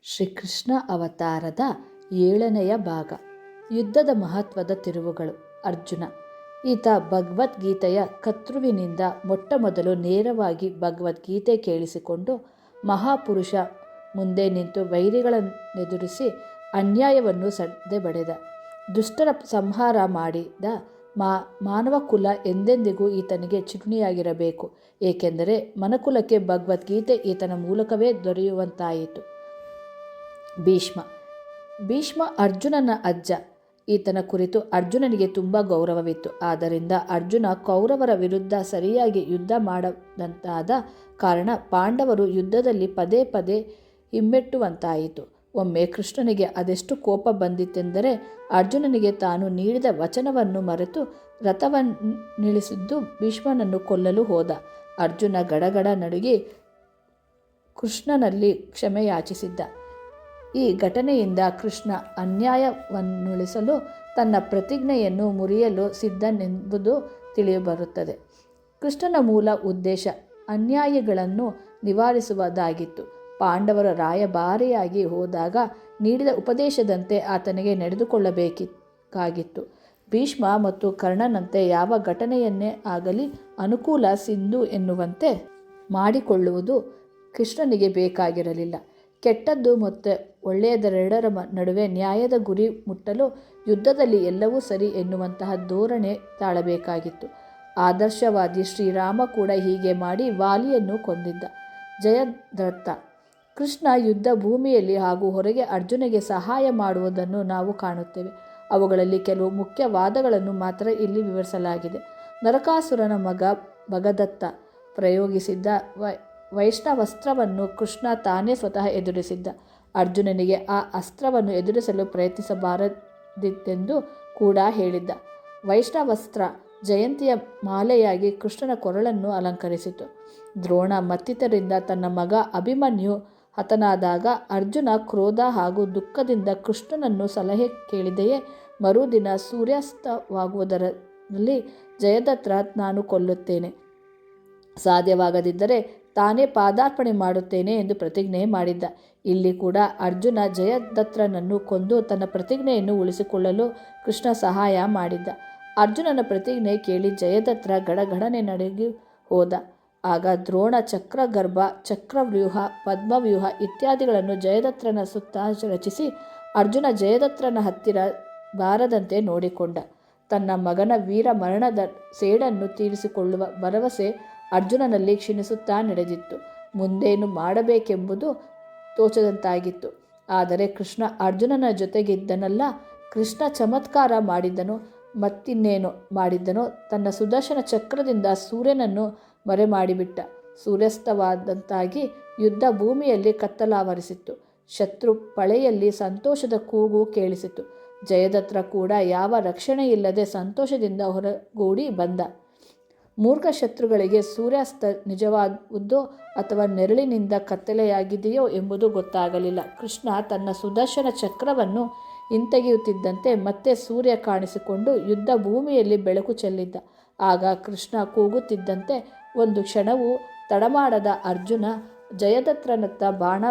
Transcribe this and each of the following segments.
ಶ್ರೀಕೃಷ್ಣ ಅವತಾರದ 7ನೆಯ ಭಾಗ. ಯುದ್ಧದ ಮಹತ್ವದ ತಿರುವುಗಳು. ಅರ್ಜುನ. ಈತ ಭಗವದ್ಗೀತೆಯ ಕರ್ತೃವಿನಿಂದ ಮೊಟ್ಟಮೊದಲು ನೇರವಾಗಿ ಭಗವದ್ಗೀತೆ ಕೇಳಿಸಿಕೊಂಡು ಮಹಾಪುರುಷ ಮುಂದೆ ನಿಂತು ವೈರಿಗಳನ್ನೆದುರಿಸಿ ಅನ್ಯಾಯವನ್ನು ಸದೆ ಬಡೆದ. ದುಷ್ಟರ ಸಂಹಾರ ಮಾಡಿದ ಮಾನವ ಕುಲ ಎಂದೆಂದಿಗೂ ಈತನಿಗೆ ಚಿರುಣಿಯಾಗಿರಬೇಕು. ಏಕೆಂದರೆ ಮನುಕುಲಕ್ಕೆ ಭಗವದ್ಗೀತೆ ಈತನ ಮೂಲಕವೇ ದೊರೆಯುವಂತಾಯಿತು. ಭೀಷ್ಮ ಅರ್ಜುನನ ಅಜ್ಜ. ಈತನ ಕುರಿತು ಅರ್ಜುನನಿಗೆ ತುಂಬ ಗೌರವವಿತ್ತು. ಆದ್ದರಿಂದ ಅರ್ಜುನ ಕೌರವರ ವಿರುದ್ಧ ಸರಿಯಾಗಿ ಯುದ್ಧ ಮಾಡದಂತಾದ ಕಾರಣ ಪಾಂಡವರು ಯುದ್ಧದಲ್ಲಿ ಪದೇ ಪದೇ ಹಿಮ್ಮೆಟ್ಟುವಂತಾಯಿತು. ಒಮ್ಮೆ ಕೃಷ್ಣನಿಗೆ ಅದೆಷ್ಟು ಕೋಪ ಬಂದಿತೆಂದರೆ ಅರ್ಜುನನಿಗೆ ತಾನು ನೀಡಿದ ವಚನವನ್ನು ಮರೆತು ರಥವನ್ನಿಳಿಸಿದ್ದು ಭೀಷ್ಮನನ್ನು ಕೊಲ್ಲಲು ಹೋದ. ಅರ್ಜುನ ಗಡಗಡ ನಡುಗಿ ಕೃಷ್ಣನಲ್ಲಿ ಕ್ಷಮೆಯಾಚಿಸಿದ್ದ. ಈ ಘಟನೆಯಿಂದ ಕೃಷ್ಣ ಅನ್ಯಾಯವನ್ನುಳಿಸಲು ತನ್ನ ಪ್ರತಿಜ್ಞೆಯನ್ನು ಮುರಿಯಲು ಸಿದ್ಧನೆಂಬುದು ತಿಳಿಯಬರುತ್ತದೆ. ಕೃಷ್ಣನ ಮೂಲ ಉದ್ದೇಶ ಅನ್ಯಾಯಗಳನ್ನು ನಿವಾರಿಸುವುದಾಗಿತ್ತು. ಪಾಂಡವರ ರಾಯಭಾರಿಯಾಗಿ ಹೋದಾಗ ನೀಡಿದ ಉಪದೇಶದಂತೆ ಆತನಿಗೆ ನಡೆದುಕೊಳ್ಳಬೇಕಾಗಿತ್ತು. ಭೀಷ್ಮ ಮತ್ತು ಕರ್ಣನಂತೆ ಯಾವ ಘಟನೆಯನ್ನೇ ಆಗಲಿ ಅನುಕೂಲ ಸಿಂಧು ಎನ್ನುವಂತೆ ಮಾಡಿಕೊಳ್ಳುವುದು ಕೃಷ್ಣನಿಗೆ ಬೇಕಾಗಿರಲಿಲ್ಲ. ಕೆಟ್ಟದ್ದು ಮತ್ತು ಒಳ್ಳೆಯದೆರಡರ ನಡುವೆ ನ್ಯಾಯದ ಗುರಿ ಮುಟ್ಟಲು ಯುದ್ಧದಲ್ಲಿ ಎಲ್ಲವೂ ಸರಿ ಎನ್ನುವಂತಹ ಧೋರಣೆ ತಾಳಬೇಕಾಗಿತ್ತು. ಆದರ್ಶವಾದಿ ಶ್ರೀರಾಮ ಕೂಡ ಹೀಗೆ ಮಾಡಿ ವಾಲಿಯನ್ನು ಕೊಂದಿದ್ದ. ಜಯದ್ರಥ. ಕೃಷ್ಣ ಯುದ್ಧ ಭೂಮಿಯಲ್ಲಿ ಹಾಗೂ ಹೊರಗೆ ಅರ್ಜುನಿಗೆ ಸಹಾಯ ಮಾಡುವುದನ್ನು ನಾವು ಕಾಣುತ್ತೇವೆ. ಅವುಗಳಲ್ಲಿ ಕೆಲವು ಮುಖ್ಯವಾದಗಳನ್ನು ಮಾತ್ರ ಇಲ್ಲಿ ವಿವರಿಸಲಾಗಿದೆ. ನರಕಾಸುರನ ಮಗ ಭಗದತ್ತ ಪ್ರಯೋಗಿಸಿದ್ದ ವೈಷ್ಣವಾಸ್ತ್ರವನ್ನು ಕೃಷ್ಣ ತಾನೇ ಸ್ವತಃ ಎದುರಿಸಿದ್ದ. ಅರ್ಜುನನಿಗೆ ಆ ಅಸ್ತ್ರವನ್ನು ಎದುರಿಸಲು ಪ್ರಯತ್ನಿಸಬಾರದಿತ್ತೆಂದು ಕೂಡ ಹೇಳಿದ್ದ. ವೈಷ್ಣವಾಸ್ತ್ರ ಜಯಂತಿಯ ಮಾಲೆಯಾಗಿ ಕೃಷ್ಣನ ಕೊರಳನ್ನು ಅಲಂಕರಿಸಿತು. ದ್ರೋಣ ಮತ್ತಿತರಿಂದ ತನ್ನ ಮಗ ಅಭಿಮನ್ಯು ಹತನಾದಾಗ ಅರ್ಜುನ ಕ್ರೋಧ ಹಾಗೂ ದುಃಖದಿಂದ ಕೃಷ್ಣನನ್ನು ಸಲಹೆ ಕೇಳಿದೆಯೇ ಮರುದಿನ ಸೂರ್ಯಾಸ್ತವಾಗುವುದರಲ್ಲಿ ಜಯದ್ರಥ ನಾನು ಕೊಲ್ಲುತ್ತೇನೆ, ಸಾಧ್ಯವಾಗದಿದ್ದರೆ ತಾನೇ ಪಾದಾರ್ಪಣೆ ಮಾಡುತ್ತೇನೆ ಎಂದು ಪ್ರತಿಜ್ಞೆ ಮಾಡಿದ್ದ. ಇಲ್ಲಿ ಕೂಡ ಅರ್ಜುನ ಜಯದ್ರಥನನ್ನು ಕೊಂದು ತನ್ನ ಪ್ರತಿಜ್ಞೆಯನ್ನು ಉಳಿಸಿಕೊಳ್ಳಲು ಕೃಷ್ಣ ಸಹಾಯ ಮಾಡಿದ್ದ. ಅರ್ಜುನನ ಪ್ರತಿಜ್ಞೆ ಕೇಳಿ ಜಯದ್ರಥ ಗಡಗಡನೆ ನಡುಗಿ ಹೋದ. ಆಗ ದ್ರೋಣ ಚಕ್ರಗರ್ಭ, ಚಕ್ರವ್ಯೂಹ, ಪದ್ಮವ್ಯೂಹ ಇತ್ಯಾದಿಗಳನ್ನು ಜಯದ್ರಥನ ಸುತ್ತ ರಚಿಸಿ ಅರ್ಜುನ ಜಯದ್ರಥನ ಹತ್ತಿರ ಬಾರದಂತೆ ನೋಡಿಕೊಂಡ. ತನ್ನ ಮಗನ ವೀರ ಮರಣದ ಸೇಡನ್ನು ತೀರಿಸಿಕೊಳ್ಳುವ ಭರವಸೆ ಅರ್ಜುನನಲ್ಲಿ ಕ್ಷೀಣಿಸುತ್ತಾ ನಡೆದಿತ್ತು. ಮುಂದೇನು ಮಾಡಬೇಕೆಂಬುದು ತೋಚದಂತಾಗಿತ್ತು. ಆದರೆ ಕೃಷ್ಣ ಅರ್ಜುನನ ಜೊತೆಗಿದ್ದನಲ್ಲ. ಕೃಷ್ಣ ಚಮತ್ಕಾರ ಮಾಡಿದ್ದನೋ ಮತ್ತಿನ್ನೇನು ಮಾಡಿದ್ದನೋ ತನ್ನ ಸುದರ್ಶನ ಚಕ್ರದಿಂದ ಸೂರ್ಯನನ್ನು ಮರೆಮಾಡಿಬಿಟ್ಟ. ಸೂರ್ಯಾಸ್ತವಾದಂತಾಗಿ ಯುದ್ಧ ಭೂಮಿಯಲ್ಲಿ ಕತ್ತಲಾವರಿಸಿತ್ತು. ಶತ್ರು ಪಳೆಯಲ್ಲಿ ಸಂತೋಷದ ಕೂಗು ಕೇಳಿಸಿತು. ಜಯದ್ರಥ ಕೂಡ ಯಾವ ರಕ್ಷಣೆಯಿಲ್ಲದೆ ಸಂತೋಷದಿಂದ ಹೊರಗೂಡಿ ಬಂದ. ಮೂರ್ಖ ಶತ್ರುಗಳಿಗೆ ಸೂರ್ಯಾಸ್ತ ನಿಜವಾದುದೋ ಅಥವಾ ನೆರಳಿನಿಂದ ಕತ್ತಲೆಯಾಗಿದೆಯೋ ಎಂಬುದು ಗೊತ್ತಾಗಲಿಲ್ಲ. ಕೃಷ್ಣ ತನ್ನ ಸುದರ್ಶನ ಚಕ್ರವನ್ನು ಹಿಂತೆಗೆಯುತ್ತಿದ್ದಂತೆ ಮತ್ತೆ ಸೂರ್ಯ ಕಾಣಿಸಿಕೊಂಡು ಯುದ್ಧ ಭೂಮಿಯಲ್ಲಿ ಬೆಳಕು ಚೆಲ್ಲಿದ್ದ. ಆಗ ಕೃಷ್ಣ ಕೂಗುತ್ತಿದ್ದಂತೆ ಒಂದು ಕ್ಷಣವೂ ತಡಮಾಡದ ಅರ್ಜುನ ಜಯದ್ರಥನತ್ತ ಬಾಣ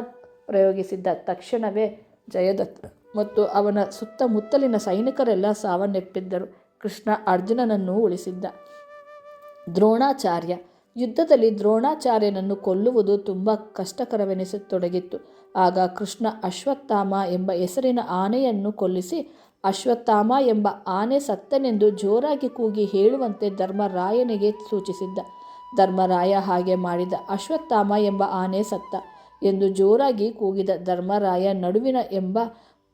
ಪ್ರಯೋಗಿಸಿದ್ದ. ತಕ್ಷಣವೇ ಜಯದ್ರಥ ಮತ್ತು ಅವನ ಸುತ್ತಮುತ್ತಲಿನ ಸೈನಿಕರೆಲ್ಲ ಸಾವನ್ನಪ್ಪಿದ್ದರು. ಕೃಷ್ಣ ಅರ್ಜುನನನ್ನು ಉಳಿಸಿದ್ದ. ದ್ರೋಣಾಚಾರ್ಯ. ಯುದ್ಧದಲ್ಲಿ ದ್ರೋಣಾಚಾರ್ಯನನ್ನು ಕೊಲ್ಲುವುದು ತುಂಬ ಕಷ್ಟಕರವೆನಿಸತೊಡಗಿತ್ತು. ಆಗ ಕೃಷ್ಣ ಅಶ್ವತ್ಥಾಮ ಎಂಬ ಹೆಸರಿನ ಆನೆಯನ್ನು ಕೊಲ್ಲಿಸಿ ಅಶ್ವತ್ಥಾಮ ಎಂಬ ಆನೆ ಸತ್ತನೆಂದು ಜೋರಾಗಿ ಕೂಗಿ ಹೇಳುವಂತೆ ಧರ್ಮರಾಯನಿಗೆ ಸೂಚಿಸಿದ್ದ. ಧರ್ಮರಾಯ ಹಾಗೆ ಮಾಡಿದ. ಅಶ್ವತ್ಥಾಮ ಎಂಬ ಆನೆ ಸತ್ತ ಎಂದು ಜೋರಾಗಿ ಕೂಗಿದ. ಧರ್ಮರಾಯ ನಡುವಿನ ಎಂಬ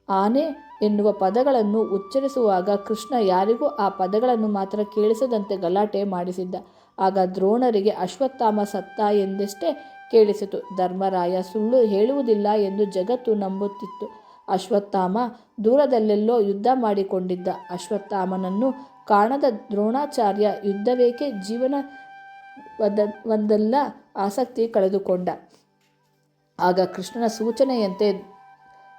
ಆನೆ ಎನ್ನುವ ಪದಗಳನ್ನು ಉಚ್ಚರಿಸುವಾಗ ಕೃಷ್ಣ ಯಾರಿಗೂ ಆ ಪದಗಳನ್ನು ಮಾತ್ರ ಕೇಳಿಸದಂತೆ ಗಲಾಟೆ ಮಾಡಿಸಿದ್ದ. ಆಗ ದ್ರೋಣರಿಗೆ ಅಶ್ವತ್ಥಾಮ ಸತ್ತ ಎಂದಷ್ಟೇ ಕೇಳಿಸಿತು. ಧರ್ಮರಾಯ ಸುಳ್ಳು ಹೇಳುವುದಿಲ್ಲ ಎಂದು ಜಗತ್ತು ನಂಬುತ್ತಿತ್ತು. ಅಶ್ವತ್ಥಾಮ ದೂರದಲ್ಲೆಲ್ಲೋ ಯುದ್ಧ ಮಾಡಿಕೊಂಡಿದ್ದ. ಅಶ್ವತ್ಥಾಮನನ್ನು ಕಾಣದ ದ್ರೋಣಾಚಾರ್ಯ ಯುದ್ಧವೇಕೆ ಜೀವನವೊಂದಲ್ಲ ಆಸಕ್ತಿ ಕಳೆದುಕೊಂಡ. ಆಗ ಕೃಷ್ಣನ ಸೂಚನೆಯಂತೆ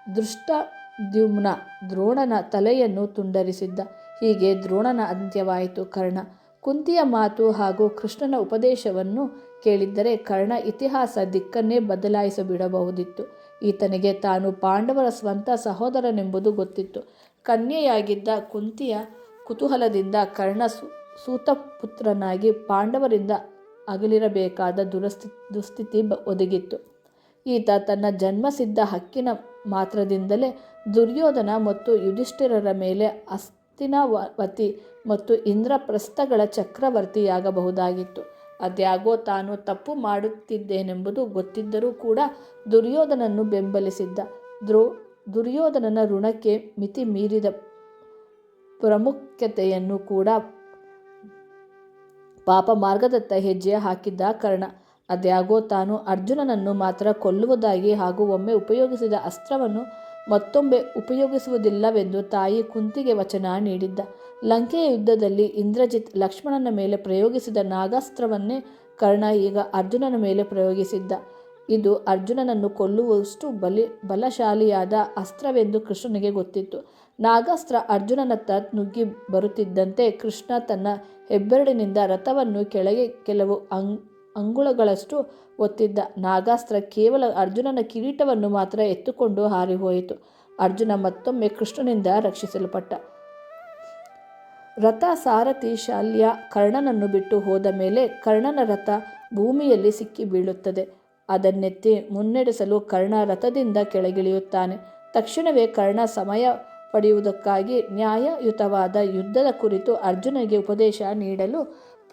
ಧೃಷ್ಟದ್ಯುಮ್ನ ದ್ರೋಣನ ತಲೆಯನ್ನು ತುಂಡರಿಸಿದ್ದ. ಹೀಗೆ ದ್ರೋಣನ ಅಂತ್ಯವಾಯಿತು. ಕರ್ಣ. ಕುಂತಿಯ ಮಾತು ಹಾಗೂ ಕೃಷ್ಣನ ಉಪದೇಶವನ್ನು ಕೇಳಿದ್ದರೆ ಕರ್ಣ ಇತಿಹಾಸ ದಿಕ್ಕನ್ನೇ ಬದಲಾಯಿಸಿಬಿಡಬಹುದಿತ್ತು. ಈತನಿಗೆ ತಾನು ಪಾಂಡವರ ಸ್ವಂತ ಸಹೋದರನೆಂಬುದು ಗೊತ್ತಿತ್ತು. ಕನ್ಯೆಯಾಗಿದ್ದ ಕುಂತಿಯ ಕುತೂಹಲದಿಂದ ಕರ್ಣ ಸೂತಪುತ್ರನಾಗಿ ಪಾಂಡವರಿಂದ ಅಗಲಿರಬೇಕಾದ ದುಸ್ಥಿತಿ ಒದಗಿತ್ತು. ಈತ ತನ್ನ ಜನ್ಮಸಿದ್ಧ ಹಕ್ಕಿನ ಮಾತ್ರದಿಂದಲೇ ದುರ್ಯೋಧನ ಮತ್ತು ಯುಧಿಷ್ಠಿರರ ಮೇಲೆ ಹಸ್ತಿನಾವತಿ ಮತ್ತು ಇಂದ್ರಪ್ರಸ್ಥಗಳ ಚಕ್ರವರ್ತಿಯಾಗಬಹುದಾಗಿತ್ತು. ಅದ್ಯಾಗೋ ತಾನು ತಪ್ಪು ಮಾಡುತ್ತಿದ್ದೇನೆಂಬುದು ಗೊತ್ತಿದ್ದರೂ ಕೂಡ ದುರ್ಯೋಧನನ್ನು ಬೆಂಬಲಿಸಿದ್ದ. ದುರ್ಯೋಧನನ ಋಣಕ್ಕೆ ಮಿತಿ ಮೀರಿದ ಪ್ರಾಮುಖ್ಯತೆಯನ್ನು ಕೂಡ ಪಾಪ ಮಾರ್ಗದತ್ತ ಹೆಜ್ಜೆ ಹಾಕಿದ್ದ ಕರ್ಣ. ಅದ್ಯಾಗೋ ತಾನು ಅರ್ಜುನನನ್ನು ಮಾತ್ರ ಕೊಲ್ಲುವುದಾಗಿ ಹಾಗೂ ಒಮ್ಮೆ ಉಪಯೋಗಿಸಿದ ಅಸ್ತ್ರವನ್ನು ಮತ್ತೊಮ್ಮೆ ಉಪಯೋಗಿಸುವುದಿಲ್ಲವೆಂದು ತಾಯಿ ಕುಂತಿಗೆ ವಚನ ನೀಡಿದ್ದ. ಲಂಕೆಯ ಯುದ್ಧದಲ್ಲಿ ಇಂದ್ರಜಿತ್ ಲಕ್ಷ್ಮಣನ ಮೇಲೆ ಪ್ರಯೋಗಿಸಿದ ನಾಗಾಸ್ತ್ರವನ್ನೇ ಕರ್ಣ ಈಗ ಅರ್ಜುನನ ಮೇಲೆ ಪ್ರಯೋಗಿಸಿದ್ದ. ಇದು ಅರ್ಜುನನನ್ನು ಕೊಲ್ಲುವಷ್ಟು ಬಲಶಾಲಿಯಾದ ಅಸ್ತ್ರವೆಂದು ಕೃಷ್ಣನಿಗೆ ಗೊತ್ತಿತ್ತು. ನಾಗಾಸ್ತ್ರ ಅರ್ಜುನನತ್ತ ನುಗ್ಗಿ ಬರುತ್ತಿದ್ದಂತೆ ಕೃಷ್ಣ ತನ್ನ ಹೆಬ್ಬೆರಳಿನಿಂದ ರಥವನ್ನು ಕೆಳಗೆ ಕೆಲವು ಅಂಗುಳಗಳಷ್ಟು ಒತ್ತಿದ್ದ. ನಾಗಾಸ್ತ್ರ ಕೇವಲ ಅರ್ಜುನನ ಕಿರೀಟವನ್ನು ಮಾತ್ರ ಎತ್ತುಕೊಂಡು ಹಾರಿಹೋಯಿತು. ಅರ್ಜುನ ಮತ್ತೊಮ್ಮೆ ಕೃಷ್ಣನಿಂದ ರಕ್ಷಿಸಲ್ಪಟ್ಟ. ರಥ ಸಾರಥಿ ಶಾಲ್ಯ ಕರ್ಣನನ್ನು ಬಿಟ್ಟು ಹೋದ ಮೇಲೆ ಕರ್ಣನ ರಥ ಭೂಮಿಯಲ್ಲಿ ಸಿಕ್ಕಿ ಬೀಳುತ್ತದೆ. ಅದನ್ನೆತ್ತಿ ಮುನ್ನಡೆಸಲು ಕರ್ಣ ರಥದಿಂದ ಕೆಳಗಿಳಿಯುತ್ತಾನೆ. ತಕ್ಷಣವೇ ಕರ್ಣ ಸಮಯ ಪಡೆಯುವುದಕ್ಕಾಗಿ ನ್ಯಾಯಯುತವಾದ ಯುದ್ಧದ ಕುರಿತು ಅರ್ಜುನನಿಗೆ ಉಪದೇಶ ನೀಡಲು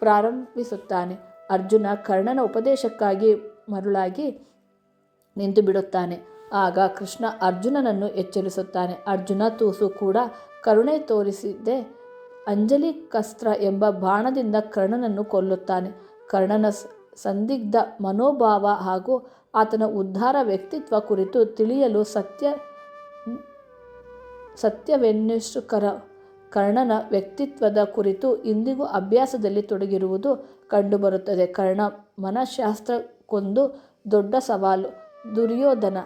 ಪ್ರಾರಂಭಿಸುತ್ತಾನೆ. ಅರ್ಜುನ ಕರ್ಣನ ಉಪದೇಶಕ್ಕಾಗಿ ಮರುಳಾಗಿ ನಿಂತು ಬಿಡುತ್ತಾನೆ. ಆಗ ಕೃಷ್ಣ ಅರ್ಜುನನನ್ನು ಎಚ್ಚರಿಸುತ್ತಾನೆ. ಅರ್ಜುನ ತೂಸು ಕೂಡ ಕರುಣೆ ತೋರಿಸಿದ್ದೇ ಅಂಜಲಿಕಸ್ತ್ರ ಎಂಬ ಬಾಣದಿಂದ ಕರ್ಣನನ್ನು ಕೊಲ್ಲುತ್ತಾನೆ. ಕರ್ಣನ ಸಂದಿಗ್ಧ ಮನೋಭಾವ ಹಾಗೂ ಆತನ ಉದ್ಧಾರ ವ್ಯಕ್ತಿತ್ವ ಕುರಿತು ತಿಳಿಯಲು ಸತ್ಯವೆನ್ನಿಸುಕರ ಕರ್ಣನ ವ್ಯಕ್ತಿತ್ವದ ಕುರಿತು ಇಂದಿಗೂ ಅಭ್ಯಾಸದಲ್ಲಿ ತೊಡಗಿರುವುದು ಕಂಡುಬರುತ್ತದೆ. ಕರ್ಣ ಮನಃಶಾಸ್ತ್ರಕ್ಕೊಂದು ದೊಡ್ಡ ಸವಾಲು. ದುರ್ಯೋಧನ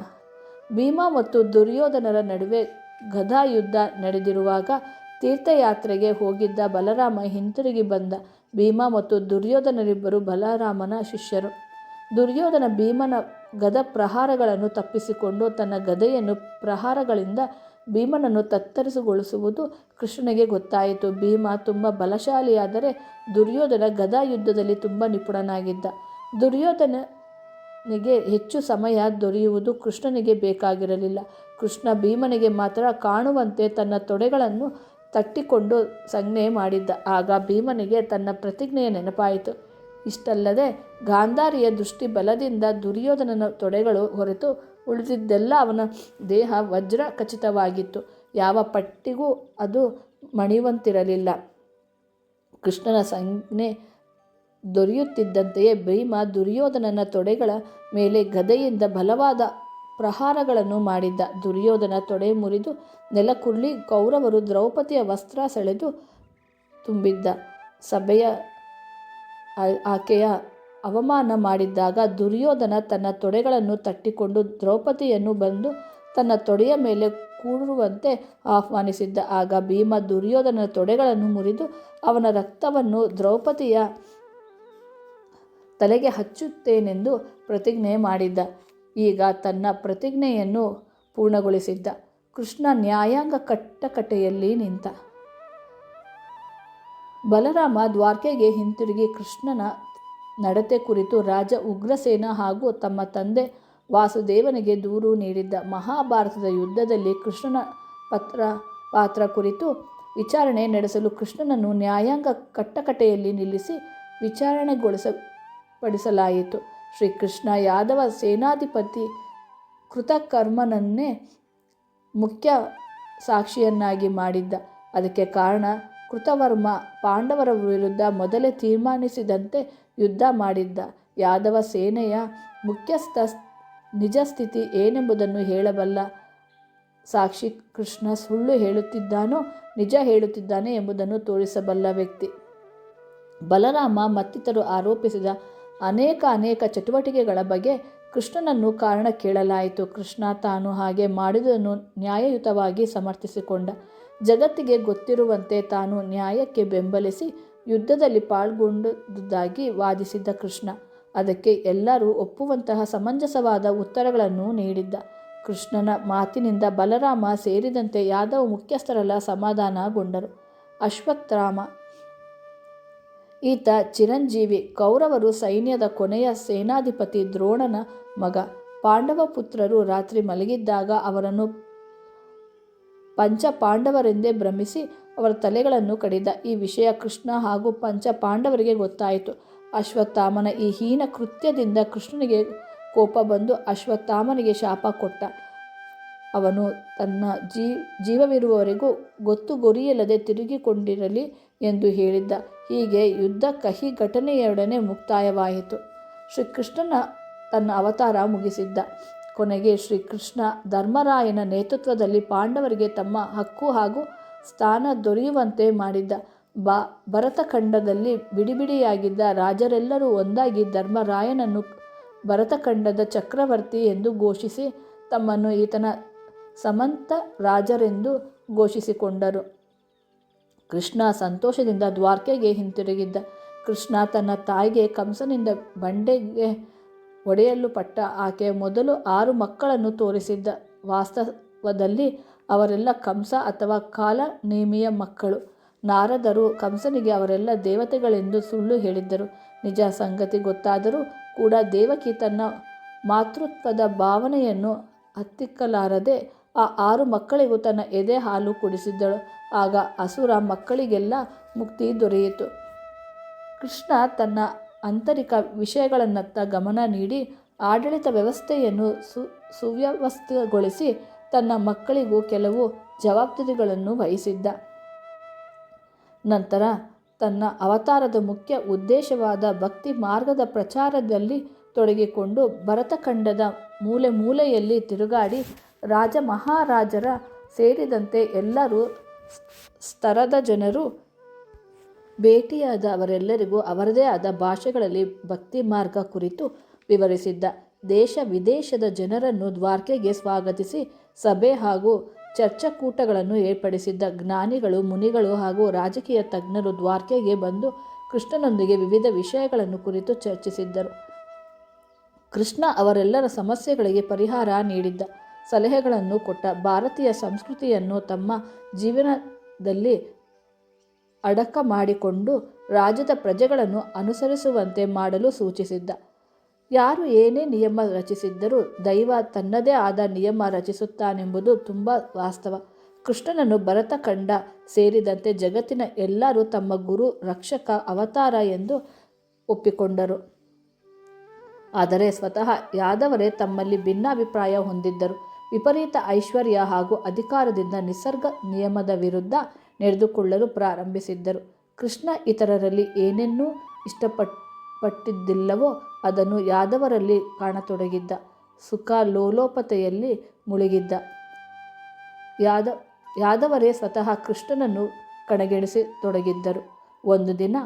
ಭೀಮ ಮತ್ತು ದುರ್ಯೋಧನರ ನಡುವೆ ಗದಾಯುದ್ಧ ನಡೆದಿರುವಾಗ ತೀರ್ಥಯಾತ್ರೆಗೆ ಹೋಗಿದ್ದ ಬಲರಾಮ ಹಿಂತಿರುಗಿ ಬಂದ. ಭೀಮ ಮತ್ತು ದುರ್ಯೋಧನರಿಬ್ಬರು ಬಲರಾಮನ ಶಿಷ್ಯರು. ದುರ್ಯೋಧನ ಭೀಮನ ಗದ ಪ್ರಹಾರಗಳನ್ನು ತಪ್ಪಿಸಿಕೊಂಡು ತನ್ನ ಗದೆಯನ್ನು ಪ್ರಹಾರಗಳಿಂದ ಭೀಮನನ್ನು ತತ್ತರಿಸಿಗೊಳಿಸುವುದು ಕೃಷ್ಣನಿಗೆ ಗೊತ್ತಾಯಿತು. ಭೀಮ ತುಂಬ ಬಲಶಾಲಿಯಾದರೆ ದುರ್ಯೋಧನ ಗದಾ ಯುದ್ಧದಲ್ಲಿ ತುಂಬ ನಿಪುಣನಾಗಿದ್ದ. ದುರ್ಯೋಧನನಿಗೆ ಹೆಚ್ಚು ಸಮಯ ದೊರೆಯುವುದು ಕೃಷ್ಣನಿಗೆ ಬೇಕಾಗಿರಲಿಲ್ಲ. ಕೃಷ್ಣ ಭೀಮನಿಗೆ ಮಾತ್ರ ಕಾಣುವಂತೆ ತನ್ನ ತೊಡೆಗಳನ್ನು ತಟ್ಟಿಕೊಂಡು ಸಂಜ್ಞೆ ಮಾಡಿದ್ದ. ಆಗ ಭೀಮನಿಗೆ ತನ್ನ ಪ್ರತಿಜ್ಞೆಯ ನೆನಪಾಯಿತು. ಇಷ್ಟಲ್ಲದೆ ಗಾಂಧಾರಿಯ ದೃಷ್ಟಿ ಬಲದಿಂದ ದುರ್ಯೋಧನನ ತೊಡೆಗಳು ಹೊರತು ಉಳಿದಿದ್ದೆಲ್ಲ ಅವನ ದೇಹ ವಜ್ರ ಖಚಿತವಾಗಿತ್ತು. ಯಾವ ಪಟ್ಟಿಗೂ ಅದು ಮಣಿಯುವಂತಿರಲಿಲ್ಲ. ಕೃಷ್ಣನ ಸಂಜ್ಞೆ ದೊರೆಯುತ್ತಿದ್ದಂತೆಯೇ ಭೀಮ ದುರ್ಯೋಧನನ ತೊಡೆಗಳ ಮೇಲೆ ಗದೆಯಿಂದ ಬಲವಾದ ಪ್ರಹಾರಗಳನ್ನು ಮಾಡಿದ್ದ. ದುರ್ಯೋಧನ ತೊಡೆ ಮುರಿದು ನೆಲಕ್ಕುರುಳಿ ಕೌರವರು ದ್ರೌಪದಿಯ ವಸ್ತ್ರ ಸೆಳೆದು ತುಂಬಿದ್ದ ಸಭೆಯ ಆಕೆಯ ಅವಮಾನ ಮಾಡಿದ್ದಾಗ ದುರ್ಯೋಧನ ತನ್ನ ತೊಡೆಗಳನ್ನು ತಟ್ಟಿಕೊಂಡು ದ್ರೌಪದಿಯನ್ನು ಬಂದು ತನ್ನ ತೊಡೆಯ ಮೇಲೆ ಕೂರುವಂತೆ ಆಹ್ವಾನಿಸಿದ್ದ. ಆಗ ಭೀಮ ದುರ್ಯೋಧನನ ತೊಡೆಗಳನ್ನು ಮುರಿದು ಅವನ ರಕ್ತವನ್ನು ದ್ರೌಪದಿಯ ತಲೆಗೆ ಹಚ್ಚುತ್ತೇನೆಂದು ಪ್ರತಿಜ್ಞೆ ಮಾಡಿದ್ದ. ಈಗ ತನ್ನ ಪ್ರತಿಜ್ಞೆಯನ್ನು ಪೂರ್ಣಗೊಳಿಸಿದ್ದ. ಕೃಷ್ಣ ನ್ಯಾಯಾಂಗ ಕಟ್ಟಕಟೆಯಲ್ಲಿ ನಿಂತ. ಬಲರಾಮ ದ್ವಾರಕೆಗೆ ಹಿಂತಿರುಗಿ ಕೃಷ್ಣನ ನಡತೆ ಕುರಿತು ರಾಜ ಉಗ್ರಸೇನ ಹಾಗೂ ತಮ್ಮ ತಂದೆ ವಾಸುದೇವನಿಗೆ ದೂರು ನೀಡಿದ್ದ. ಮಹಾಭಾರತದ ಯುದ್ಧದಲ್ಲಿ ಕೃಷ್ಣನ ಪಾತ್ರ ಕುರಿತು ವಿಚಾರಣೆ ನಡೆಸಲು ಕೃಷ್ಣನನ್ನು ನ್ಯಾಯಾಂಗ ಕಟ್ಟಕಟೆಯಲ್ಲಿ ನಿಲ್ಲಿಸಿ ವಿಚಾರಣೆಗೊಳಪಡಿಸಲಾಯಿತು. ಶ್ರೀಕೃಷ್ಣ ಯಾದವ ಸೇನಾಧಿಪತಿ ಕೃತಕರ್ಮನನ್ನೇ ಮುಖ್ಯ ಸಾಕ್ಷಿಯನ್ನಾಗಿ ಮಾಡಿದ್ದ. ಅದಕ್ಕೆ ಕಾರಣ ಕೃತವರ್ಮ ಪಾಂಡವರ ವಿರುದ್ಧ ಮೊದಲೇ ತೀರ್ಮಾನಿಸಿದಂತೆ ಯುದ್ಧ ಮಾಡಿದ್ದ. ಯಾದವ ಸೇನೆಯ ಮುಖ್ಯಸ್ಥ ನಿಜ ಸ್ಥಿತಿ ಏನೆಂಬುದನ್ನು ಹೇಳಬಲ್ಲ ಸಾಕ್ಷಿ ಕೃಷ್ಣ ಸುಳ್ಳು ಹೇಳುತ್ತಿದ್ದಾನೋ ನಿಜ ಹೇಳುತ್ತಿದ್ದಾನೆ ಎಂಬುದನ್ನು ತೋರಿಸಬಲ್ಲ ವ್ಯಕ್ತಿ. ಬಲರಾಮ ಮತ್ತಿತರರು ಆರೋಪಿಸಿದ ಅನೇಕ ಚಟುವಟಿಕೆಗಳ ಬಗ್ಗೆ ಕೃಷ್ಣನನ್ನು ಕಾರಣ ಕೇಳಲಾಯಿತು. ಕೃಷ್ಣ ತಾನು ಹಾಗೆ ಮಾಡಿದುದನ್ನು ನ್ಯಾಯಯುತವಾಗಿ ಸಮರ್ಥಿಸಿಕೊಂಡ. ಜಗತ್ತಿಗೆ ಗೊತ್ತಿರುವಂತೆ ತಾನು ನ್ಯಾಯಕ್ಕೆ ಬೆಂಬಲಿಸಿ ಯುದ್ಧದಲ್ಲಿ ಪಾಲ್ಗೊಂಡುದಾಗಿ ವಾದಿಸಿದ್ದ ಕೃಷ್ಣ ಅದಕ್ಕೆ ಎಲ್ಲರೂ ಒಪ್ಪುವಂತಹ ಸಮಂಜಸವಾದ ಉತ್ತರಗಳನ್ನು ನೀಡಿದ್ದ. ಕೃಷ್ಣನ ಮಾತಿನಿಂದ ಬಲರಾಮ ಸೇರಿದಂತೆ ಯಾದವ ಮುಖ್ಯಸ್ಥರೆಲ್ಲ ಸಮಾಧಾನಗೊಂಡರು. ಅಶ್ವತ್ಥಾಮ ಈತ ಚಿರಂಜೀವಿ, ಕೌರವರು ಸೈನ್ಯದ ಕೊನೆಯ ಸೇನಾಧಿಪತಿ, ದ್ರೋಣನ ಮಗ. ಪಾಂಡವ ಪುತ್ರರು ರಾತ್ರಿ ಮಲಗಿದ್ದಾಗ ಅವರನ್ನು ಪಂಚಪಾಂಡವರೆಂದೇ ಭ್ರಮಿಸಿ ಅವರ ತಲೆಗಳನ್ನು ಕಡಿದ. ಈ ವಿಷಯ ಕೃಷ್ಣ ಹಾಗೂ ಪಂಚಪಾಂಡವರಿಗೆ ಗೊತ್ತಾಯಿತು. ಅಶ್ವತ್ಥಾಮನ ಈ ಹೀನ ಕೃತ್ಯದಿಂದ ಕೃಷ್ಣನಿಗೆ ಕೋಪ ಬಂದು ಅಶ್ವತ್ಥಾಮನಿಗೆ ಶಾಪ ಕೊಟ್ಟ. ಅವನು ತನ್ನ ಜೀವವಿರುವವರೆಗೂ ಗೊತ್ತು ಗುರಿಯಿಲ್ಲದೆ ತಿರುಗಿಕೊಂಡಿರಲಿ ಎಂದು ಹೇಳಿದ್ದ. ಹೀಗೆ ಯುದ್ಧ ಕಹಿ ಘಟನೆಯೊಡನೆ ಮುಕ್ತಾಯವಾಯಿತು. ಶ್ರೀಕೃಷ್ಣನ ತನ್ನ ಅವತಾರ ಮುಗಿಸಿದ್ದ. ಕೊನೆಗೆ ಶ್ರೀಕೃಷ್ಣ ಧರ್ಮರಾಯನ ನೇತೃತ್ವದಲ್ಲಿ ಪಾಂಡವರಿಗೆ ತಮ್ಮ ಹಕ್ಕು ಹಾಗೂ ಸ್ಥಾನ ದೊರೆಯುವಂತೆ ಮಾಡಿದ್ದ. ಭರತಖಂಡದಲ್ಲಿ ಬಿಡಿಬಿಡಿಯಾಗಿದ್ದ ರಾಜರೆಲ್ಲರೂ ಒಂದಾಗಿ ಧರ್ಮರಾಯನನ್ನು ಭರತಖಂಡದ ಚಕ್ರವರ್ತಿ ಎಂದು ಘೋಷಿಸಿ ತಮ್ಮನ್ನು ಈತನ ಸಮಂತ ರಾಜರೆಂದು ಘೋಷಿಸಿಕೊಂಡರು. ಕೃಷ್ಣ ಸಂತೋಷದಿಂದ ದ್ವಾರಕೆಗೆ ಹಿಂತಿರುಗಿದ್ದ. ಕೃಷ್ಣ ತನ್ನ ತಾಯಿಗೆ ಕಂಸನಿಂದ ಬಂಡೆಗೆ ಒಡೆಯಲು ಪಟ್ಟ ಆಕೆಯ ಮೊದಲು 6 ಮಕ್ಕಳನ್ನು ತೋರಿಸಿದ್ದ. ವಾಸ್ತವದಲ್ಲಿ ಅವರೆಲ್ಲ ಕಂಸ ಅಥವಾ ಕಾಲನೇಮಿಯ ಮಕ್ಕಳು. ನಾರದರು ಕಂಸನಿಗೆ ಅವರೆಲ್ಲ ದೇವತೆಗಳೆಂದು ಸುಳ್ಳು ಹೇಳಿದ್ದರು. ನಿಜ ಸಂಗತಿ ಗೊತ್ತಾದರೂ ಕೂಡ ದೇವಕಿ ತನ್ನ ಮಾತೃತ್ವದ ಭಾವನೆಯನ್ನು ಹತ್ತಿಕ್ಕಲಾರದೆ ಆ 6 ಮಕ್ಕಳಿಗೂ ತನ್ನ ಎದೆ ಹಾಲು ಕುಡಿಸಿದ್ದಳು. ಆಗ ಅಸುರ ಮಕ್ಕಳಿಗೆಲ್ಲ ಮುಕ್ತಿ ದೊರೆಯಿತು. ಕೃಷ್ಣ ತನ್ನ ಆಂತರಿಕ ವಿಷಯಗಳನ್ನತ್ತ ಗಮನ ನೀಡಿ ಆಡಳಿತ ವ್ಯವಸ್ಥೆಯನ್ನು ಸುವ್ಯವಸ್ಥೆಗೊಳಿಸಿ ತನ್ನ ಮಕ್ಕಳಿಗೂ ಕೆಲವು ಜವಾಬ್ದಾರಿಗಳನ್ನು ವಹಿಸಿದ್ದ. ನಂತರ ತನ್ನ ಅವತಾರದ ಮುಖ್ಯ ಉದ್ದೇಶವಾದ ಭಕ್ತಿ ಮಾರ್ಗದ ಪ್ರಚಾರದಲ್ಲಿ ತೊಡಗಿಕೊಂಡು ಭರತಖಂಡದ ಮೂಲೆ ಮೂಲೆಯಲ್ಲಿ ತಿರುಗಾಡಿ ರಾಜ ಮಹಾರಾಜರ ಸೇರಿದಂತೆ ಎಲ್ಲರೂ ಸ್ತರದ ಜನರು ಭೇಟಿಯಾದ ಅವರೆಲ್ಲರಿಗೂ ಅವರದೇ ಆದ ಭಾಷೆಗಳಲ್ಲಿ ಭಕ್ತಿ ಮಾರ್ಗ ಕುರಿತು ವಿವರಿಸಿದ್ದ. ದೇಶ ವಿದೇಶದ ಜನರನ್ನು ದ್ವಾರಕೆಗೆ ಸ್ವಾಗತಿಸಿ ಸಭೆ ಹಾಗೂ ಚರ್ಚಾಕೂಟಗಳನ್ನು ಏರ್ಪಡಿಸಿದ್ದ. ಜ್ಞಾನಿಗಳು, ಮುನಿಗಳು ಹಾಗೂ ರಾಜಕೀಯ ತಜ್ಞರು ದ್ವಾರಕೆಗೆ ಬಂದು ಕೃಷ್ಣನೊಂದಿಗೆ ವಿವಿಧ ವಿಷಯಗಳನ್ನು ಕುರಿತು ಚರ್ಚಿಸಿದ್ದರು. ಕೃಷ್ಣ ಅವರೆಲ್ಲರ ಸಮಸ್ಯೆಗಳಿಗೆ ಪರಿಹಾರ ನೀಡಿದ್ದ, ಸಲಹೆಗಳನ್ನು ಕೊಟ್ಟ. ಭಾರತೀಯ ಸಂಸ್ಕೃತಿಯನ್ನು ತಮ್ಮ ಜೀವನದಲ್ಲಿ ಅಡಕ ಮಾಡಿಕೊಂಡು ರಾಜ್ಯದ ಪ್ರಜೆಗಳನ್ನು ಅನುಸರಿಸುವಂತೆ ಮಾಡಲು ಸೂಚಿಸಿದ್ದ. ಯಾರು ಏನೇ ನಿಯಮ ರಚಿಸಿದ್ದರೂ ದೈವ ತನ್ನದೇ ಆದ ನಿಯಮ ರಚಿಸುತ್ತಾನೆಂಬುದು ತುಂಬ ವಾಸ್ತವ. ಕೃಷ್ಣನನ್ನು ಭರತಖಂಡ ಸೇರಿದಂತೆ ಜಗತ್ತಿನ ಎಲ್ಲರೂ ತಮ್ಮ ಗುರು, ರಕ್ಷಕ, ಅವತಾರ ಎಂದು ಒಪ್ಪಿಕೊಂಡರು. ಆದರೆ ಸ್ವತಃ ಯಾದವರೇ ತಮ್ಮಲ್ಲಿ ಭಿನ್ನಾಭಿಪ್ರಾಯ ಹೊಂದಿದ್ದರು. ವಿಪರೀತ ಐಶ್ವರ್ಯ ಹಾಗೂ ಅಧಿಕಾರದಿಂದ ನಿಸರ್ಗ ನಿಯಮದ ವಿರುದ್ಧ ನಡೆದುಕೊಳ್ಳಲು ಪ್ರಾರಂಭಿಸಿದ್ದರು. ಕೃಷ್ಣ ಇತರರಲ್ಲಿ ಏನನ್ನೂ ಇಷ್ಟಪಟ್ಟಿದ್ದಿಲ್ಲವೋ ಅದನ್ನು ಯಾದವರಲ್ಲಿ ಕಾಣತೊಡಗಿದ್ದ. ಸುಖ ಲೋಲೋಪತೆಯಲ್ಲಿ ಮುಳುಗಿದ್ದ ಯಾದವರೇ ಸ್ವತಃ ಕೃಷ್ಣನನ್ನು ಕಡೆಗಣಿಸತೊಡಗಿದ್ದರು. ಒಂದು ದಿನ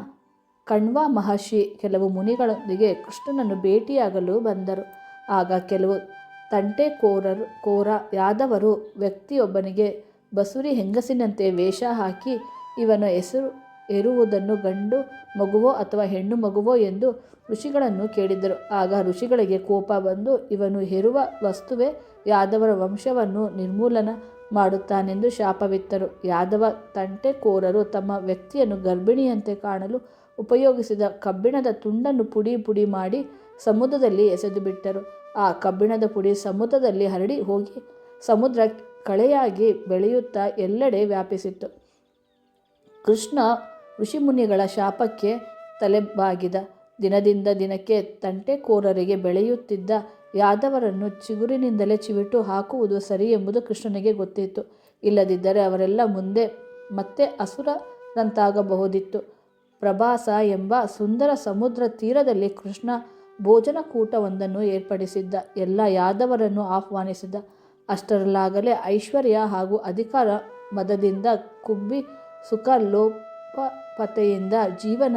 ಕಣ್ವ ಮಹರ್ಷಿ ಕೆಲವು ಮುನಿಗಳೊಂದಿಗೆ ಕೃಷ್ಣನನ್ನು ಭೇಟಿಯಾಗಲು ಬಂದರು. ಆಗ ಕೆಲವು ತಂಟೆಕೋರ ಯಾದವರು ವ್ಯಕ್ತಿಯೊಬ್ಬನಿಗೆ ಬಸುರಿ ಹೆಂಗಸಿನಂತೆ ವೇಷ ಹಾಕಿ ಇವನ ಹೆಸರು ಹೆರುವುದನ್ನು ಗಂಡು ಮಗುವೋ ಅಥವಾ ಹೆಣ್ಣು ಮಗುವೋ ಎಂದು ಋಷಿಗಳನ್ನು ಕೇಳಿದ್ದರು. ಆಗ ಋಷಿಗಳಿಗೆ ಕೋಪ ಬಂದು ಇವನು ಹೆರುವ ವಸ್ತುವೇ ಯಾದವರ ವಂಶವನ್ನು ನಿರ್ಮೂಲನ ಮಾಡುತ್ತಾನೆಂದು ಶಾಪವಿತ್ತರು. ಯಾದವ ತಂಟೆಕೋರರು ತಮ್ಮ ವ್ಯಕ್ತಿಯನ್ನು ಗರ್ಭಿಣಿಯಂತೆ ಕಾಣಲು ಉಪಯೋಗಿಸಿದ ಕಬ್ಬಿಣದ ತುಂಡನ್ನು ಪುಡಿ ಪುಡಿ ಮಾಡಿ ಸಮುದ್ರದಲ್ಲಿ ಎಸೆದು ಬಿಟ್ಟರು. ಆ ಕಬ್ಬಿಣದ ಪುಡಿ ಸಮುದ್ರದಲ್ಲಿ ಹರಡಿ ಹೋಗಿ ಸಮುದ್ರ ಕಳೆಯಾಗಿ ಬೆಳೆಯುತ್ತಾ ಎಲ್ಲೆಡೆ ವ್ಯಾಪಿಸಿತು. ಕೃಷ್ಣ ಋಷಿಮುನಿಗಳ ಶಾಪಕ್ಕೆ ತಲೆಬಾಗಿದ. ದಿನದಿಂದ ದಿನಕ್ಕೆ ತಂಟೆಕೋರರಿಗೆ ಬೆಳೆಯುತ್ತಿದ್ದ ಯಾದವರನ್ನು ಚಿಗುರಿನಿಂದಲೇ ಚಿವಿಟು ಹಾಕುವುದು ಸರಿ ಎಂಬುದು ಕೃಷ್ಣನಿಗೆ ಗೊತ್ತಿತ್ತು. ಇಲ್ಲದಿದ್ದರೆ ಅವರೆಲ್ಲ ಮುಂದೆ ಮತ್ತೆ ಅಸುರರಂತಾಗಬಹುದಿತ್ತು. ಪ್ರಭಾಸ ಎಂಬ ಸುಂದರ ಸಮುದ್ರ ತೀರದಲ್ಲಿ ಕೃಷ್ಣ ಭೋಜನಕೂಟವೊಂದನ್ನು ಏರ್ಪಡಿಸಿದ್ದ. ಎಲ್ಲ ಯಾದವರನ್ನು ಆಹ್ವಾನಿಸಿದ. ಅಷ್ಟರಲ್ಲಾಗಲೇ ಐಶ್ವರ್ಯ ಹಾಗೂ ಅಧಿಕಾರ ಮದದಿಂದ ಕುಬ್ಬಿ ಸುಖ ಲೋಪಪತೆಯಿಂದ ಜೀವನ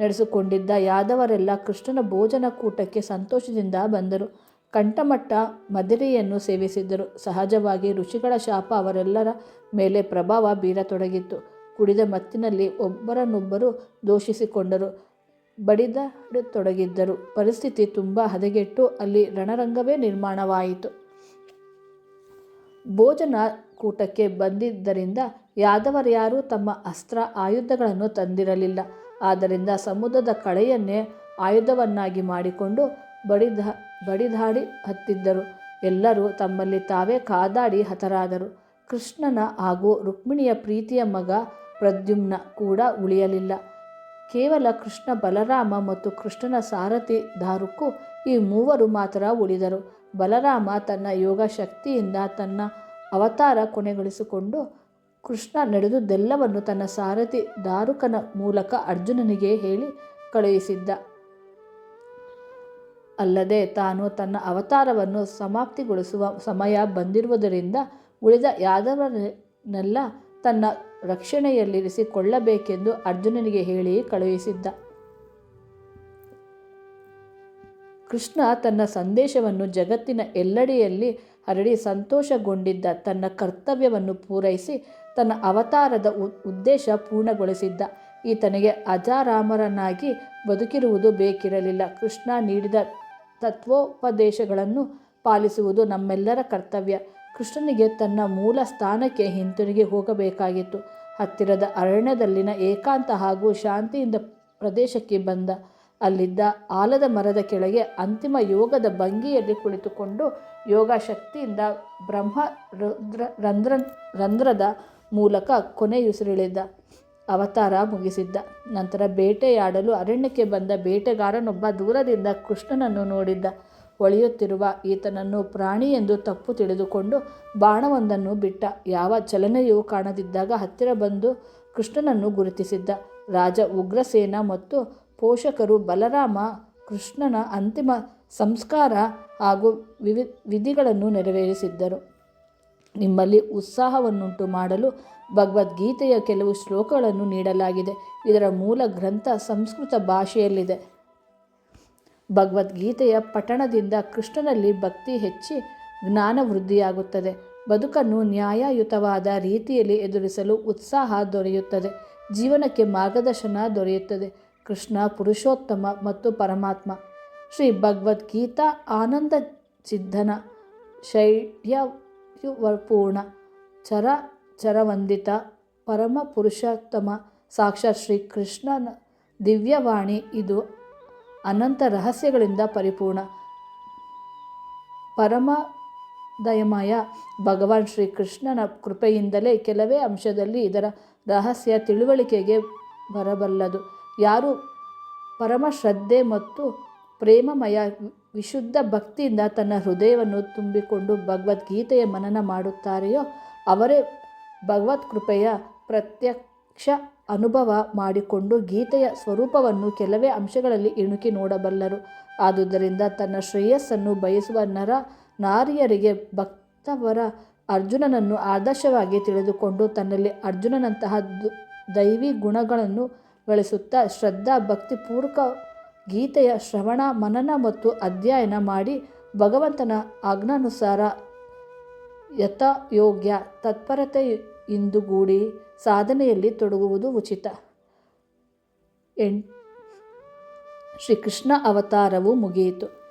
ನಡೆಸಿಕೊಂಡಿದ್ದ ಯಾದವರೆಲ್ಲ ಕೃಷ್ಣನ ಭೋಜನಕೂಟಕ್ಕೆ ಸಂತೋಷದಿಂದ ಬಂದರು. ಕಂಠಮಟ್ಟ ಮದಿರೆಯನ್ನು ಸೇವಿಸಿದ್ದರು. ಸಹಜವಾಗಿ ಋಷಿಗಳ ಶಾಪ ಅವರೆಲ್ಲರ ಮೇಲೆ ಪ್ರಭಾವ ಬೀರತೊಡಗಿತ್ತು. ಕುಡಿದ ಮತ್ತಿನಲ್ಲಿ ಒಬ್ಬರನ್ನೊಬ್ಬರು ದೂಷಿಸಿಕೊಂಡರು, ಬಡಿದಾಡತೊಡಗಿದ್ದರು. ಪರಿಸ್ಥಿತಿ ತುಂಬ ಹದಗೆಟ್ಟು ಅಲ್ಲಿ ರಣರಂಗವೇ ನಿರ್ಮಾಣವಾಯಿತು. ಭೋಜನ ಕೂಟಕ್ಕೆ ಬಂದಿದ್ದರಿಂದ ಯಾದವರ್ಯಾರೂ ತಮ್ಮ ಅಸ್ತ್ರ ಆಯುಧಗಳನ್ನು ತಂದಿರಲಿಲ್ಲ. ಆದ್ದರಿಂದ ಸಮುದ್ರದ ಕಳೆಯನ್ನೇ ಆಯುಧವನ್ನಾಗಿ ಮಾಡಿಕೊಂಡು ಬಡಿದಾಡಿ ಹತ್ತಿದ್ದರು. ಎಲ್ಲರೂ ತಮ್ಮಲ್ಲಿ ತಾವೇ ಕಾದಾಡಿ ಹತರಾದರು. ಕೃಷ್ಣನ ಹಾಗೂ ರುಕ್ಮಿಣಿಯ ಪ್ರೀತಿಯ ಮಗ ಪ್ರದ್ಯುಮ್ನ ಕೂಡ ಉಳಿಯಲಿಲ್ಲ. ಕೇವಲ ಕೃಷ್ಣ ಬಲರಾಮ ಮತ್ತು ಕೃಷ್ಣನ ಸಾರಥಿ ದಾರುಕು ಈ ಮೂವರು ಮಾತ್ರ ಉಳಿದರು. ಬಲರಾಮ ತನ್ನ ಯೋಗ ಶಕ್ತಿಯಿಂದ ತನ್ನ ಅವತಾರ ಕೊನೆಗೊಳಿಸಿಕೊಂಡು ಕೃಷ್ಣ ನಡೆದುದೆಲ್ಲವನ್ನು ತನ್ನ ಸಾರಥಿ ದಾರುಕನ ಮೂಲಕ ಅರ್ಜುನನಿಗೆ ಹೇಳಿ ಕಳುಹಿಸಿದ್ದ. ಅಲ್ಲದೆ ತಾನು ತನ್ನ ಅವತಾರವನ್ನು ಸಮಾಪ್ತಿಗೊಳಿಸುವ ಸಮಯ ಬಂದಿರುವುದರಿಂದ ಉಳಿದ ಯಾದವರನ್ನೆಲ್ಲ ತನ್ನ ರಕ್ಷಣೆಯಲ್ಲಿರಿಸಿಕೊಳ್ಳಬೇಕೆಂದು ಅರ್ಜುನನಿಗೆ ಹೇಳಿ ಕಳುಹಿಸಿದ್ದ. ಕೃಷ್ಣ ತನ್ನ ಸಂದೇಶವನ್ನು ಜಗತ್ತಿನ ಎಲ್ಲೆಡೆಯಲ್ಲಿ ಹರಡಿ ಸಂತೋಷಗೊಂಡಿದ್ದ. ತನ್ನ ಕರ್ತವ್ಯವನ್ನು ಪೂರೈಸಿ ತನ್ನ ಅವತಾರದ ಉದ್ದೇಶ ಪೂರ್ಣಗೊಳಿಸಿದ್ದ. ಈತನಿಗೆ ಅಜರಾಮರನಾಗಿ ಬದುಕಿರುವುದು ಬೇಕಿರಲಿಲ್ಲ. ಕೃಷ್ಣ ನೀಡಿದ ತತ್ವೋಪದೇಶಗಳನ್ನು ಪಾಲಿಸುವುದು ನಮ್ಮೆಲ್ಲರ ಕರ್ತವ್ಯ. ಕೃಷ್ಣನಿಗೆ ತನ್ನ ಮೂಲ ಸ್ಥಾನಕ್ಕೆ ಹಿಂತಿರುಗಿ ಹೋಗಬೇಕಾಗಿತ್ತು. ಹತ್ತಿರದ ಅರಣ್ಯದಲ್ಲಿನ ಏಕಾಂತ ಹಾಗೂ ಶಾಂತಿಯಿಂದ ಪ್ರದೇಶಕ್ಕೆ ಬಂದ. ಅಲ್ಲಿದ್ದ ಆಲದ ಮರದ ಕೆಳಗೆ ಅಂತಿಮ ಯೋಗದ ಭಂಗಿಯಲ್ಲಿ ಕುಳಿತುಕೊಂಡು ಯೋಗ ಶಕ್ತಿಯಿಂದ ಬ್ರಹ್ಮ ರಂಧ್ರದ ಮೂಲಕ ಕೊನೆಯುಸಿರೆಳೆದ ಅವತಾರ ಮುಗಿಸಿದ್ದ. ನಂತರ ಬೇಟೆಯಾಡಲು ಅರಣ್ಯಕ್ಕೆ ಬಂದ ಬೇಟೆಗಾರನೊಬ್ಬ ದೂರದಿಂದ ಕೃಷ್ಣನನ್ನು ನೋಡಿದ್ದ. ಹೊಳೆಯುತ್ತಿರುವ ಈತನನ್ನು ಪ್ರಾಣಿ ಎಂದು ತಪ್ಪು ತಿಳಿದುಕೊಂಡು ಬಾಣವೊಂದನ್ನು ಬಿಟ್ಟ. ಯಾವ ಚಲನೆಯೂ ಕಾಣದಿದ್ದಾಗ ಹತ್ತಿರ ಬಂದು ಕೃಷ್ಣನನ್ನು ಗುರುತಿಸಿದ್ದ. ರಾಜ ಉಗ್ರಸೇನ ಮತ್ತು ಪೋಷಕರು ಬಲರಾಮ ಕೃಷ್ಣನ ಅಂತಿಮ ಸಂಸ್ಕಾರ ಹಾಗೂ ವಿಧಿಗಳನ್ನು ನೆರವೇರಿಸಿದ್ದರು. ನಿಮ್ಮಲ್ಲಿ ಉತ್ಸಾಹವನ್ನುಂಟು ಮಾಡಲು ಭಗವದ್ಗೀತೆಯ ಕೆಲವು ಶ್ಲೋಕಗಳನ್ನು ನೀಡಲಾಗಿದೆ. ಇದರ ಮೂಲ ಗ್ರಂಥ ಸಂಸ್ಕೃತ ಭಾಷೆಯಲ್ಲಿದೆ. ಭಗವದ್ಗೀತೆಯ ಪಠಣದಿಂದ ಕೃಷ್ಣನಲ್ಲಿ ಭಕ್ತಿ ಹೆಚ್ಚಿ ಜ್ಞಾನ ವೃದ್ಧಿಯಾಗುತ್ತದೆ. ಬದುಕನ್ನು ನ್ಯಾಯಯುತವಾದ ರೀತಿಯಲ್ಲಿ ಎದುರಿಸಲು ಉತ್ಸಾಹ ದೊರೆಯುತ್ತದೆ. ಜೀವನಕ್ಕೆ ಮಾರ್ಗದರ್ಶನ ದೊರೆಯುತ್ತದೆ. ಕೃಷ್ಣ ಪುರುಷೋತ್ತಮ ಮತ್ತು ಪರಮಾತ್ಮ. ಶ್ರೀ ಭಗವದ್ಗೀತಾ ಆನಂದ ಚಿದ್ದನ ಶೈರ್ಯಪೂರ್ಣ ಚರವಂದಿತ ಪರಮ ಪುರುಷೋತ್ತಮ ಸಾಕ್ಷಾತ್ ಶ್ರೀ ಕೃಷ್ಣನ ದಿವ್ಯವಾಣಿ. ಇದು ಅನಂತ ರಹಸ್ಯಗಳಿಂದ ಪರಿಪೂರ್ಣ. ಪರಮದಯಮಯ ಭಗವಾನ್ ಶ್ರೀ ಕೃಷ್ಣನ ಕೃಪೆಯಿಂದಲೇ ಕೆಲವೇ ಅಂಶದಲ್ಲಿ ಇದರ ರಹಸ್ಯ ತಿಳುವಳಿಕೆಗೆ ಬರಬಲ್ಲದು. ಯಾರು ಪರಮ ಶ್ರದ್ಧೆ ಮತ್ತು ಪ್ರೇಮಮಯ ವಿಶುದ್ಧ ಭಕ್ತಿಯಿಂದ ತನ್ನ ಹೃದಯವನ್ನು ತುಂಬಿಕೊಂಡು ಭಗವದ್ಗೀತೆಯ ಮನನ ಮಾಡುತ್ತಾರೆಯೋ ಅವರೇ ಭಗವತ್ ಕೃಪೆಯ ಪ್ರತ್ಯಕ್ಷ ಅನುಭವ ಮಾಡಿಕೊಂಡು ಗೀತೆಯ ಸ್ವರೂಪವನ್ನು ಕೆಲವೇ ಅಂಶಗಳಲ್ಲಿ ಇಣುಕಿ ನೋಡಬಲ್ಲರು. ಆದುದರಿಂದ ತನ್ನ ಶ್ರೇಯಸ್ಸನ್ನು ಬಯಸುವ ನಾರಿಯರಿಗೆ ಭಕ್ತವರ ಅರ್ಜುನನನ್ನು ಆದರ್ಶವಾಗಿ ತಿಳಿದುಕೊಂಡು ತನ್ನಲ್ಲಿ ಅರ್ಜುನನಂತಹ ದೈವಿ ಗುಣಗಳನ್ನು ಗಳಿಸುತ್ತಾ ಶ್ರದ್ಧಾ ಭಕ್ತಿಪೂರ್ವಕ ಗೀತೆಯ ಶ್ರವಣ ಮನನ ಮತ್ತು ಅಧ್ಯಯನ ಮಾಡಿ ಭಗವಂತನ ಆಜ್ಞಾನುಸಾರ ಯಥಾಯೋಗ್ಯ ತತ್ಪರತೆಯಿಂದುಗೂಡಿ ಸಾಧನೆಯಲ್ಲಿ ತೊಡಗುವುದು ಉಚಿತ. ಶ್ರೀಕೃಷ್ಣ ಅವತಾರವು ಮುಗಿಯಿತು.